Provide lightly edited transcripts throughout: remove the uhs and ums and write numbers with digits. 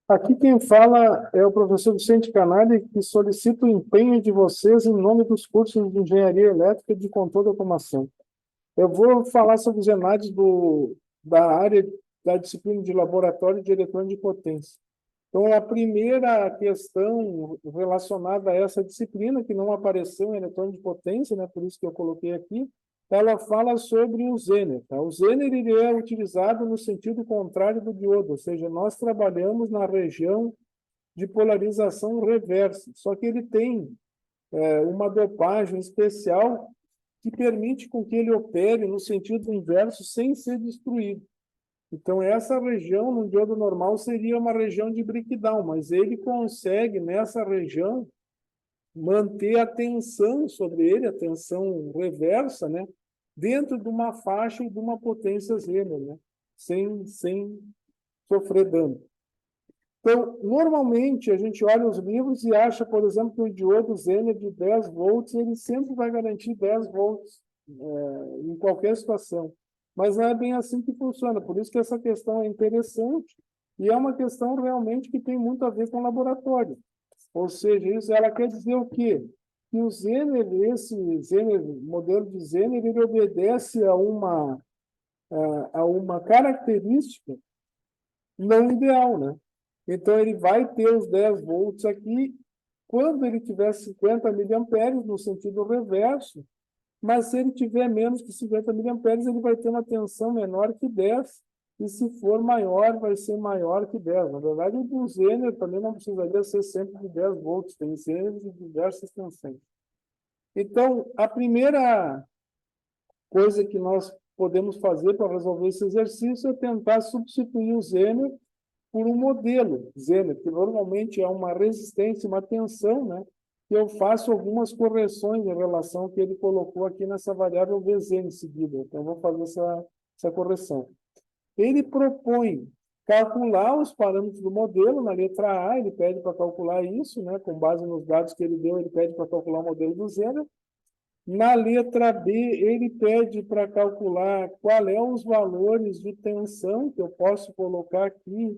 Aqui quem fala é o professor Vicente Canali, que solicita o empenho de vocês em nome dos cursos de Engenharia Elétrica de Controle e Automação. Eu vou falar sobre os ENADs da área da disciplina de Laboratório de Eletrônica de Potência. Então, a primeira questão relacionada a essa disciplina, que não apareceu em eletrônica de potência, né, por isso que eu coloquei aqui, ela fala sobre o Zener. Tá? O Zener ele é utilizado no sentido contrário do diodo, ou seja, nós trabalhamos na região de polarização reversa, só que ele tem uma dopagem especial que permite com que ele opere no sentido inverso sem ser destruído. Então, essa região, no diodo normal, seria uma região de breakdown, mas ele consegue, nessa região, manter a tensão sobre ele, a tensão reversa, né, dentro de uma faixa e de uma potência zero, né, sem sofrer dano. Então, normalmente, a gente olha os livros e acha, por exemplo, que o diodo Zener de 10 volts, ele sempre vai garantir 10 volts em qualquer situação. Mas não é bem assim que funciona. Por isso que essa questão é interessante e é uma questão realmente que tem muito a ver com o laboratório. Ou seja, isso ela quer dizer o quê? Que o Zener, esse Zener, modelo de Zener, ele obedece a uma característica não ideal, né? Então, ele vai ter os 10 volts aqui quando ele tiver 50 miliamperes, no sentido reverso, mas se ele tiver menos que 50 miliamperes, ele vai ter uma tensão menor que 10, e se for maior, vai ser maior que 10. Na verdade, o do Zener também não precisaria ser sempre de 10 volts, tem Zener de diversas tensões. Então, a primeira coisa que nós podemos fazer para resolver esse exercício é tentar substituir o Zener por um modelo Zener, que normalmente é uma resistência, uma tensão, né? Que eu faço algumas correções em relação ao que ele colocou aqui nessa variável VZ em seguida. Então, eu vou fazer essa correção. Ele propõe calcular os parâmetros do modelo. Na letra A, ele pede para calcular isso, né? Com base nos dados que ele deu, ele pede para calcular o modelo do Zener. Na letra B, ele pede para calcular qual é os valores de tensão que eu posso colocar aqui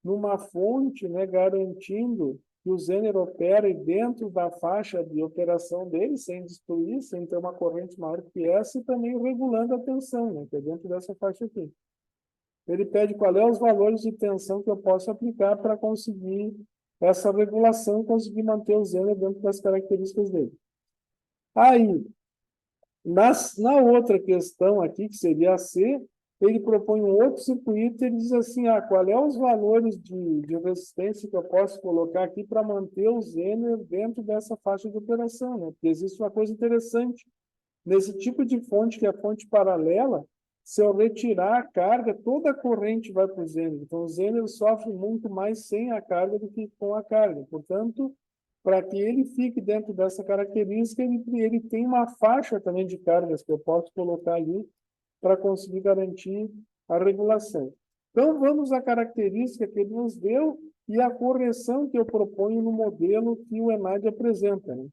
numa fonte, né, garantindo que o Zener opere dentro da faixa de operação dele, sem destruir, sem ter uma corrente maior que essa, e também regulando a tensão, né, que é dentro dessa faixa aqui. Ele pede qual é os valores de tensão que eu posso aplicar para conseguir essa regulação e conseguir manter o Zener dentro das características dele. Aí, na outra questão aqui, que seria a C, ele propõe um outro circuito e ele diz assim, qual é os valores de resistência que eu posso colocar aqui para manter o Zener dentro dessa faixa de operação, né? Porque existe uma coisa interessante. Nesse tipo de fonte, que é a fonte paralela, se eu retirar a carga, toda a corrente vai para o Zener. Então, o Zener sofre muito mais sem a carga do que com a carga. Portanto, para que ele fique dentro dessa característica, ele tem uma faixa também de cargas que eu posso colocar ali para conseguir garantir a regulação. Então, vamos à característica que ele nos deu e a correção que eu proponho no modelo que o ENAD apresenta, né?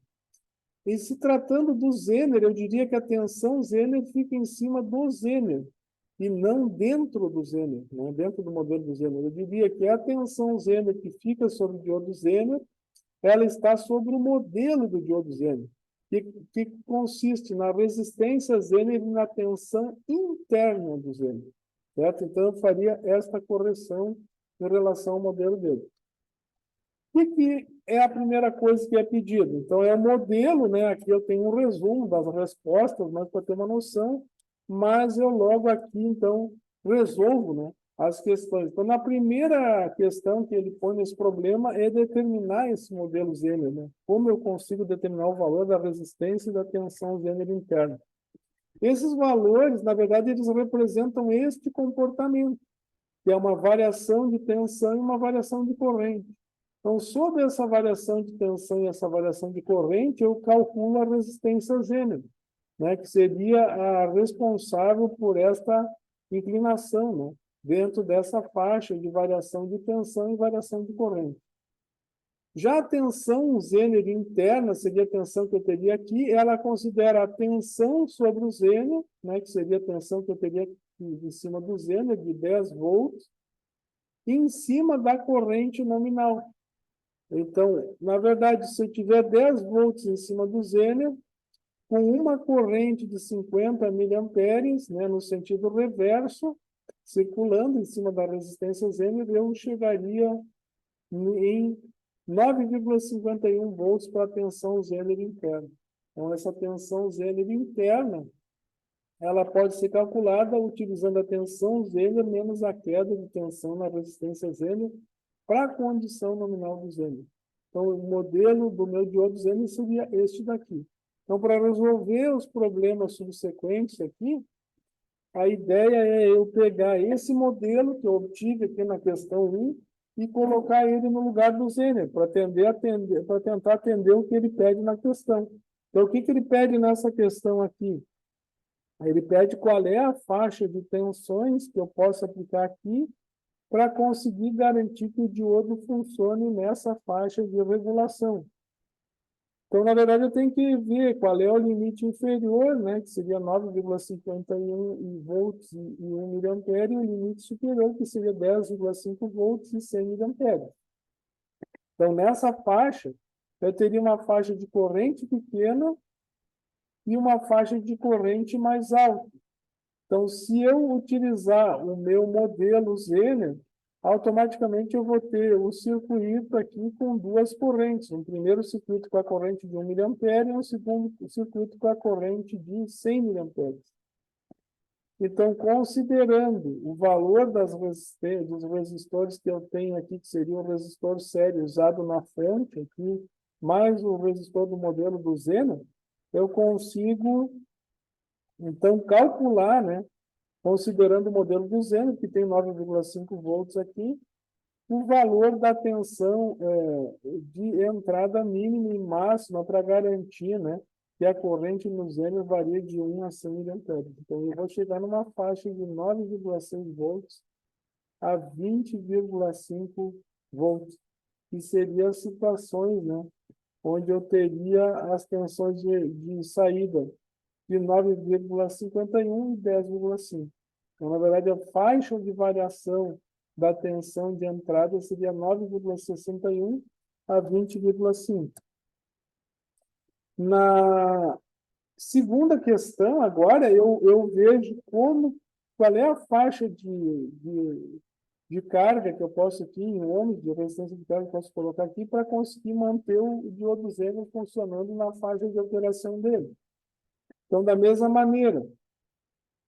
E se tratando do Zener, eu diria que a tensão Zener fica em cima do Zener e não dentro do Zener, né? Dentro do modelo do Zener. Eu diria que a tensão Zener que fica sobre o diodo Zener, ela está sobre o modelo do diodo Zener, que consiste na resistência Zener e na tensão interna do Zener. Certo? Então, eu faria esta correção em relação ao modelo dele. O que é a primeira coisa que é pedido? Então, é o modelo, né? Aqui eu tenho um resumo das respostas, mas para ter uma noção, mas eu logo aqui, então, resolvo, né, as questões. Então, na primeira questão que ele põe nesse problema é determinar esse modelo Zener, né? Como eu consigo determinar o valor da resistência e da tensão Zener interna. Esses valores, na verdade, eles representam este comportamento, que é uma variação de tensão e uma variação de corrente. Então, sobre essa variação de tensão e essa variação de corrente, eu calculo a resistência Zener, né, que seria a responsável por esta inclinação, né, dentro dessa faixa de variação de tensão e variação de corrente. Já a tensão Zener interna, seria a tensão que eu teria aqui, ela considera a tensão sobre o Zener, né, que seria a tensão que eu teria aqui em cima do Zener, de 10 volts, em cima da corrente nominal. Então, na verdade, se eu tiver 10 volts em cima do Zener, com uma corrente de 50 miliamperes, né, no sentido reverso, circulando em cima da resistência Zener, eu chegaria em 9,51 volts para a tensão Zener interna. Então, essa tensão Zener interna, ela pode ser calculada utilizando a tensão Zener menos a queda de tensão na resistência Zener para a condição nominal do Zener. Então, o modelo do meu diodo Zener seria este daqui. Então, para resolver os problemas subsequentes aqui, a ideia é eu pegar esse modelo que eu obtive aqui na questão 1 e colocar ele no lugar do Zener, para tentar atender o que ele pede na questão. Então, o que ele pede nessa questão aqui? Ele pede qual é a faixa de tensões que eu posso aplicar aqui para conseguir garantir que o diodo funcione nessa faixa de regulação. Então, na verdade, eu tenho que ver qual é o limite inferior, né, que seria 9,51 volts e 1 miliampere, e o limite superior, que seria 10,5 volts e 100 miliamperes. Então, nessa faixa, eu teria uma faixa de corrente pequena e uma faixa de corrente mais alta. Então, se eu utilizar o meu modelo Zener, automaticamente eu vou ter o circuito aqui com duas correntes. Um primeiro circuito com a corrente de 1 miliampere e um segundo circuito com a corrente de 100 miliamperes. Então, considerando o valor dos resistores que eu tenho aqui, que seria o resistor sério usado na frente, aqui, mais o resistor do modelo do Zener, eu consigo, então, calcular, né, considerando o modelo do Zener, que tem 9,5 volts aqui, o valor da tensão de entrada mínima e máxima para garantir, né, que a corrente no Zener varia de 1 a 100 miliamperes. Então, eu vou chegar numa faixa de 9,6 volts a 20,5 volts, que seriam as situações, né, onde eu teria as tensões de saída de 9,51 e 10,5. Então, na verdade, a faixa de variação da tensão de entrada seria 9,61 a 20,5. Na segunda questão, agora, eu vejo qual é a faixa de carga que eu posso aqui, em ohms, de resistência de carga que eu posso colocar aqui, para conseguir manter o diodo Zener funcionando na faixa de operação dele. Então, da mesma maneira,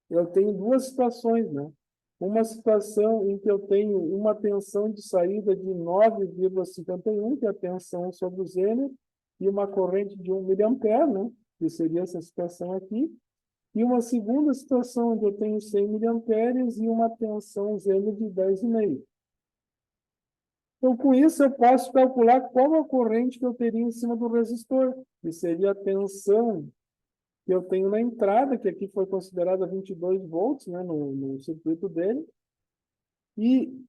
eu tenho duas situações, né? Uma situação em que eu tenho uma tensão de saída de 9,51, que é a tensão sobre o Zener, e uma corrente de 1 miliampere, né? Que seria essa situação aqui. E uma segunda situação onde eu tenho 100 miliamperes e uma tensão Zener de 10,5. Então, com isso, eu posso calcular qual a corrente que eu teria em cima do resistor, que seria a tensão que eu tenho na entrada, que aqui foi considerada 22 volts, né, no circuito dele. E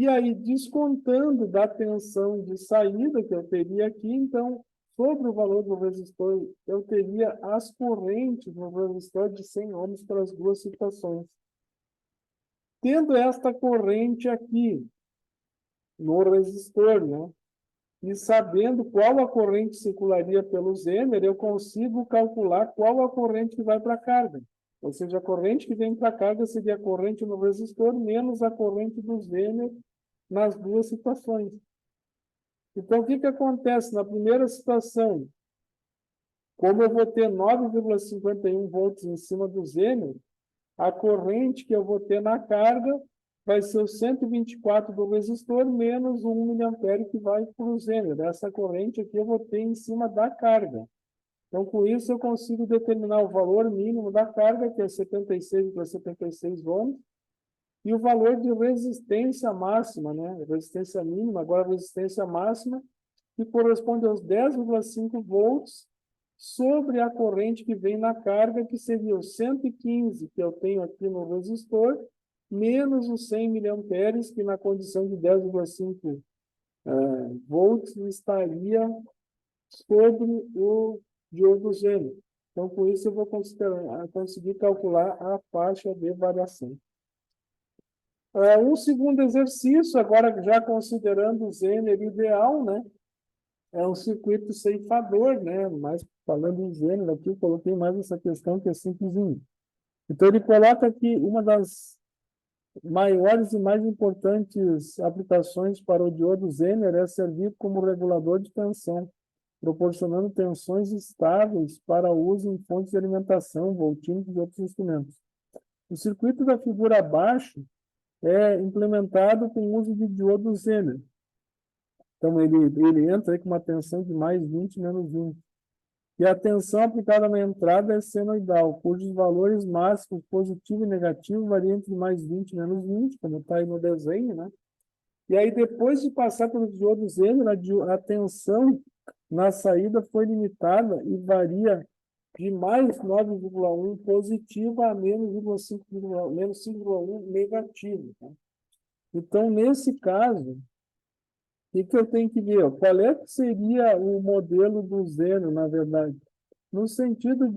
aí, descontando da tensão de saída que eu teria aqui, então, sobre o valor do resistor, eu teria as correntes no resistor de 100 ohms para as duas situações. Tendo esta corrente aqui no resistor, né, e sabendo qual a corrente circularia pelo Zener, eu consigo calcular qual a corrente que vai para a carga. Ou seja, a corrente que vem para a carga seria a corrente no resistor menos a corrente do Zener nas duas situações. Então, o que acontece? Na primeira situação, como eu vou ter 9,51 volts em cima do Zener, a corrente que eu vou ter na carga vai ser o 124 do resistor menos o 1 miliampere que vai para o Zener. Essa corrente aqui eu vou ter em cima da carga. Então, com isso, eu consigo determinar o valor mínimo da carga, que é 76,76 ohms, e o valor de resistência máxima, né? Resistência mínima, agora resistência máxima, que corresponde aos 10,5 volts sobre a corrente que vem na carga, que seria o 115 que eu tenho aqui no resistor, menos os 100 miliamperes, que na condição de 10,5 volts estaria sobre o diodo Zener. Então, com isso, eu vou conseguir calcular a faixa de variação. Um segundo exercício, agora já considerando o Zener ideal, né? É um circuito ceifador, né? Mas falando em Zener aqui, eu coloquei mais essa questão que é simplesinho. Então, ele coloca que uma das maiores e mais importantes aplicações para o diodo Zener é servir como regulador de tensão, proporcionando tensões estáveis para uso em fontes de alimentação, voltímetros e outros instrumentos. O circuito da figura abaixo é implementado com o uso de diodo Zener. Então, ele entra aí com uma tensão de mais 20 menos 20. E a tensão aplicada na entrada é senoidal, cujos valores máximos positivo e negativo variam entre mais 20 e menos 20, como está aí no desenho, né? E aí, depois de passar pelo diodo Zener, a tensão na saída foi limitada e varia de mais 9,1 positivo a menos 5,1 negativo. Tá? Então, nesse caso, que eu tenho que ver? Qual é que seria o modelo do Zener, na verdade? No sentido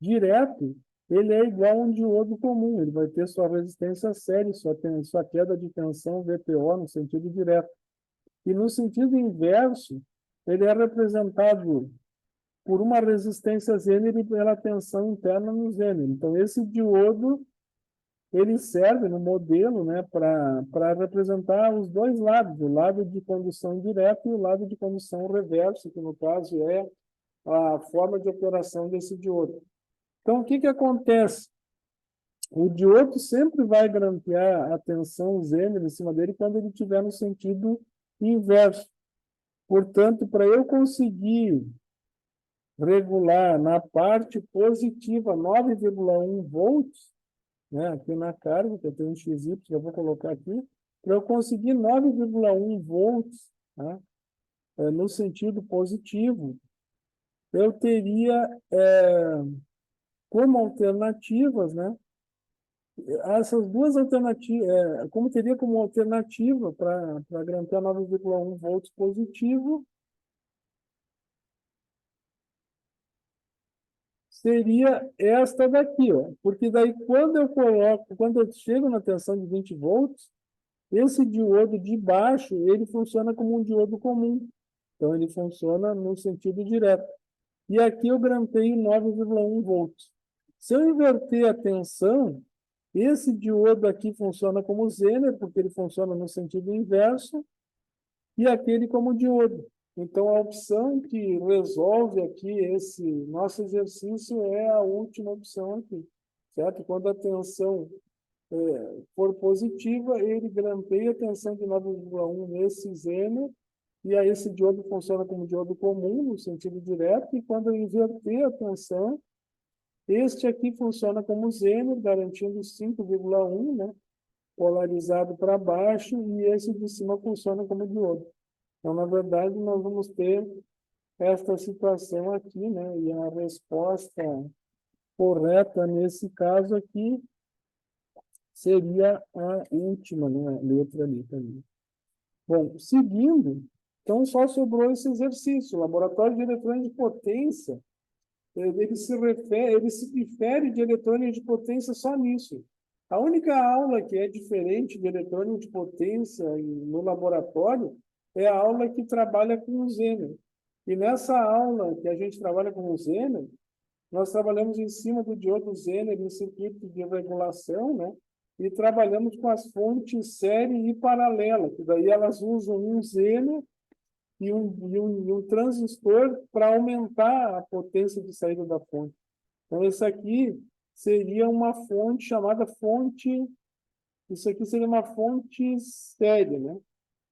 direto, ele é igual a um diodo comum, ele vai ter sua resistência séria, sua queda de tensão VPO no sentido direto. E no sentido inverso, ele é representado por uma resistência Zener e pela tensão interna no Zener. Então, esse diodo ele serve no modelo, né, para representar os dois lados, o lado de condução direta e o lado de condução reversa, que no caso é a forma de operação desse diodo. Então, o que acontece? O diodo sempre vai grampear a tensão Zener em cima dele quando ele estiver no sentido inverso. Portanto, para eu conseguir regular na parte positiva 9,1 volts, né, aqui na carga, que eu tenho um XY, que eu vou colocar aqui, para eu conseguir 9,1 volts, né, no sentido positivo, eu teria como alternativas, né, essas duas alternativas, como teria como alternativa para grampear 9,1 volts positivo, seria esta daqui, ó, porque daí quando eu chego na tensão de 20 volts, esse diodo de baixo, ele funciona como um diodo comum. Então, ele funciona no sentido direto. E aqui eu grampeio 9,1 volts. Se eu inverter a tensão, esse diodo aqui funciona como Zener, porque ele funciona no sentido inverso, e aquele como diodo. Então, a opção que resolve aqui esse nosso exercício é a última opção aqui, certo? Quando a tensão for positiva, ele grampeia a tensão de 9,1 nesse Zener, e aí esse diodo funciona como diodo comum, no sentido direto, e quando eu inverter a tensão, este aqui funciona como Zener, garantindo 5,1, né, polarizado para baixo, e esse de cima funciona como diodo. Então, na verdade, nós vamos ter esta situação aqui, né, e a resposta correta nesse caso aqui seria a última, né, a letra ali também. Bom, seguindo, então só sobrou esse exercício. O laboratório de eletrônica de potência, ele se difere de eletrônica de potência só nisso. A única aula que é diferente de eletrônica de potência no laboratório é a aula que trabalha com o Zener. E nessa aula que a gente trabalha com o Zener, nós trabalhamos em cima do diodo Zener em circuito de regulação, né? E trabalhamos com as fontes série e paralela, que daí elas usam um Zener e um transistor para aumentar a potência de saída da fonte. Então, esse aqui seria uma fonte chamada fonte... Isso aqui seria uma fonte série, né?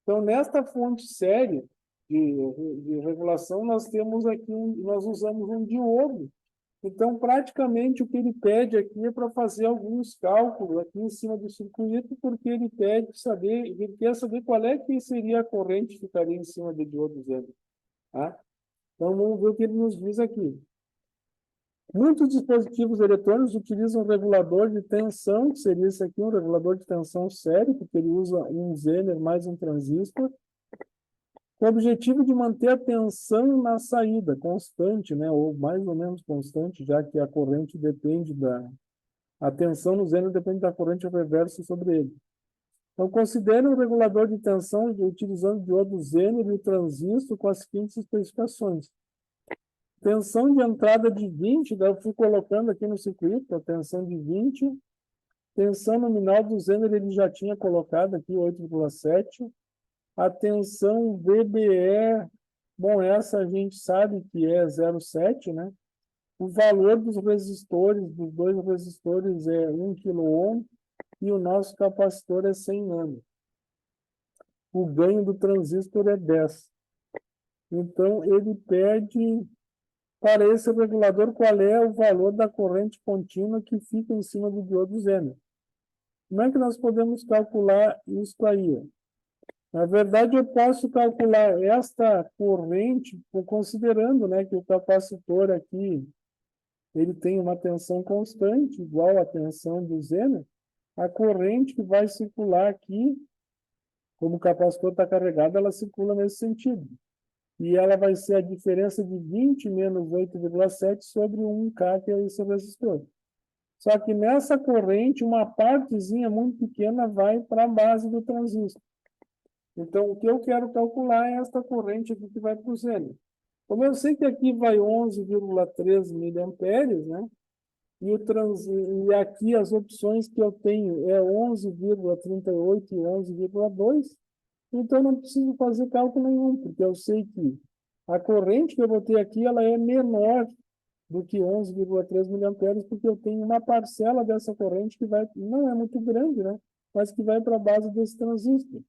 Então, nesta fonte série de regulação, nós usamos um diodo. Então, praticamente, o que ele pede aqui é para fazer alguns cálculos aqui em cima do circuito, porque ele quer saber qual é que seria a corrente que ficaria em cima do diodo Zener. Tá? Então, vamos ver o que ele nos diz aqui. Muitos dispositivos eletrônicos utilizam um regulador de tensão, que seria esse aqui, um regulador de tensão sério, porque ele usa um Zener mais um transistor, com o objetivo de manter a tensão na saída constante, né, ou mais ou menos constante, já que a corrente depende A tensão no Zener depende da corrente reversa sobre ele. Então, considere o regulador de tensão utilizando o diodo Zener e o transistor com as seguintes especificações. Tensão de entrada de 20, daí eu fui colocando aqui no circuito, a tensão de 20. Tensão nominal do Zener ele já tinha colocado aqui, 8,7. A tensão VBE, bom, essa a gente sabe que é 0,7, né? O valor dos resistores, dos dois resistores é 1 kΩ e o nosso capacitor é 100 nano. O ganho do transistor é 10. Então, ele pede para esse regulador qual é o valor da corrente contínua que fica em cima do diodo Zener. Como é que nós podemos calcular isso aí? Na verdade, eu posso calcular esta corrente considerando, né, que o capacitor aqui ele tem uma tensão constante, igual à tensão do Zener. A corrente que vai circular aqui, como o capacitor está carregado, ela circula nesse sentido. E ela vai ser a diferença de 20 menos 8,7 sobre 1K, que é esse resistor. Só que nessa corrente, uma partezinha muito pequena vai para a base do transistor. Então, o que eu quero calcular é esta corrente aqui que vai para o Zener. Como eu sei que aqui vai 11,3 miliamperes, né? E aqui as opções que eu tenho é 11,38 e 11,2, então não preciso fazer cálculo nenhum, porque eu sei que a corrente que eu vou ter aqui ela é menor do que 11,3 miliamperes, porque eu tenho uma parcela dessa corrente que vai, não é muito grande, né? Mas que vai para a base desse transistor.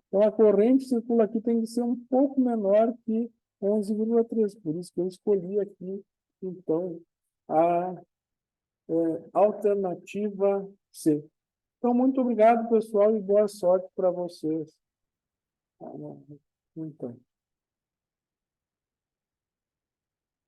Então, a corrente que circula aqui tem que ser um pouco menor que 11,3. Por isso que eu escolhi aqui, então, a alternativa C. Então, muito obrigado, pessoal, e boa sorte para vocês. Então.